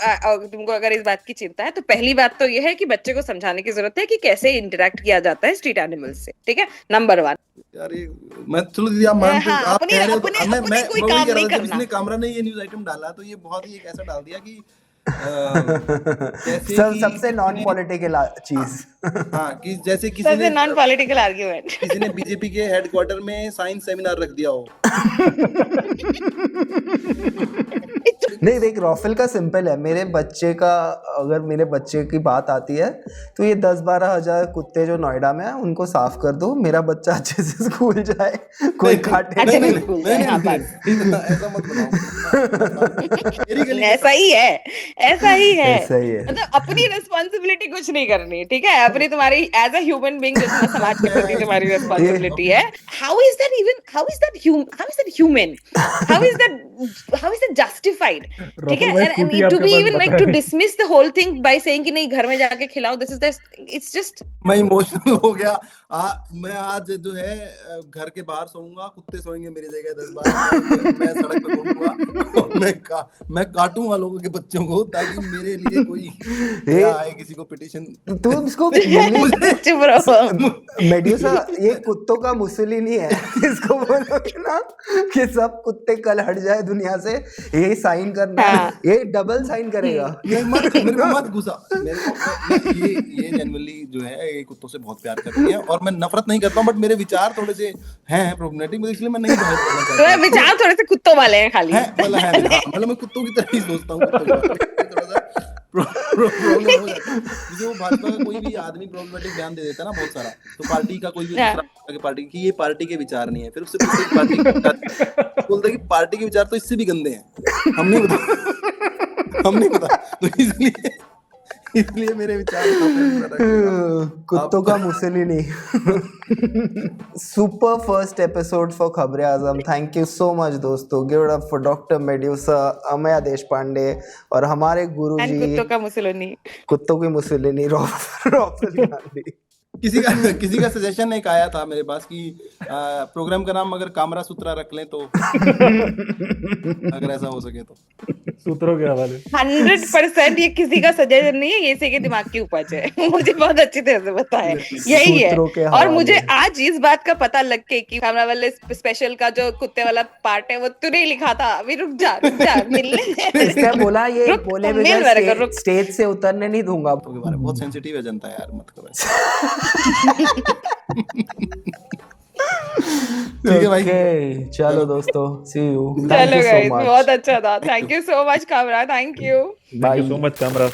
तुमको अगर इस बात की चिंता है तो पहली बात तो ये है कि बच्चे को समझाने की जरूरत है कि कैसे इंटरेक्ट किया जाता है स्ट्रीट एनिमल्स से, ठीक है, नंबर 1। यार ये मैं चलो दीदी आप मानते हो, आप कह रहे हो तो मैं कोई वही काम कह रहा नहीं था, जब करना। इसने कामरा ने ये न्यूज आइटम डाला तो ये बहुत ही एक ऐसा डाल दिया कि जैसे कि सबसे नॉन पॉलिटिकल चीज। हाँ कि जैसे किसी सबसे ने नॉन पॉलिटिकल आर्ग्यूमेंट। किसी ने बीजेपी के हेडक्वार्टर में साइंस सेमिनार रख दिया हो। नहीं देख, रॉफेल का सिंपल है। मेरे बच्चे का, अगर मेरे बच्चे की बात आती है तो ये 10-12 हजार कुत्ते जो नोएडा में है उनको साफ कर दो, मेरा बच्चा अच्छे से स्कूल जाए, कोई काटे अच्छे नहीं। से स्कूल जाए, हाँ, बस। ऐसा मत बनाओ। मेरी गली ऐसा ही है, ऐसा ही है। ऐसा ही है। मतलब अपनी रिस्पॉन्सिबिलिटी कुछ नहीं करनी, ठीक है, अपनी तुम्हारी एज अ ह्यूमन बीइंग जितना समाज के प्रति तुम्हारी रिस्पॉन्सिबिलिटी है। How is that human? How is that justified? ठीक है, and to be even like to dismiss the whole thing by saying कि नहीं घर में जाके खिलाओ, दिस इज इट्स जस्ट। मैं इमोशनल हो गया। मैं आज जो है घर के बाहर सोऊंगा, कुत्ते सोएंगे मेरी जगह 10 बार। मैं सड़क पे घूमूंगा, मैं काटूंगा लोगों के बच्चों को ताकि मेरे लिए कोई आए, किसी को पिटीशन। तू इसको चुप रहो। मेड्यूसा ये कुत्तों का मुसलिनी है, इसको बोलोगे ना कि सब कुत्ते कल हट जाए दुनिया से, ये साइन करना है, ये डबल साइन करेगा। मेरे को मत घुसा। ये जनरली जो है ये कुत्तों से बहुत प्यार करती है और मैं नफरत नहीं करता हूँ, बट मेरे विचार थोड़े से हैं प्रॉब्लमेटिक, इसलिए मैं नहीं बात करना चाहता। तो विचार थोड़े से कुत्तों वाले हैं खाली। मतलब मैं कुत्तों की तरह ही सोचता हूँ, थोड़ा सा प्रॉब्लम हो जाता है। जैसे वो भाजपा का कोई भी आदमी प्रॉब्लमेटिक बयान दे देता है ना बहुत सारा, तो पार्टी का कोई भी पार्टी की ये पार्टी के विचार नहीं है, फिर उससे पार्टी बोलता है कि पार्टी के विचार तो इससे भी गंदे हैं, हम नहीं पता। तो इसलिए मेरे विचार कुत्तों का Mussolini. Super first episode for खबरे आजम। थैंक यू सो मच दोस्तों। Give it up for doctor medusa, Amaya Deshpande और हमारे गुरुजी कुत्तों का मुसलिनी, कुत्तों की मुसलिनी रॉफेल गांधी। किसी का सजेशन एक आया था मेरे पास कि प्रोग्राम का नाम अगर कामरा सूत्रा रख लें तो अगर ऐसा हो सके तो। सूत्रों के हवाले 100% ये किसी का सजेशन नहीं है, ये इसी के दिमाग की उपज है। मुझे बहुत अच्छी तरह से पता है, यही है। और मुझे आज इस बात का पता लग के कि कैमरा वाले स्पेशल का जो कुत्ते वाला पार्ट है वो तूने लिखा था। अभी रुक जा इसने बोला ये बोले बगैर स्टेज से उतरने नहीं दूंगा। बहुत सेंसिटिव है जनता यार, मत करो। ठीक है भाई, चलो दोस्तों, सी यू। चलो गाइस, बहुत अच्छा था। Thank you so much Kamra, thank you. Thank you so much Kamra.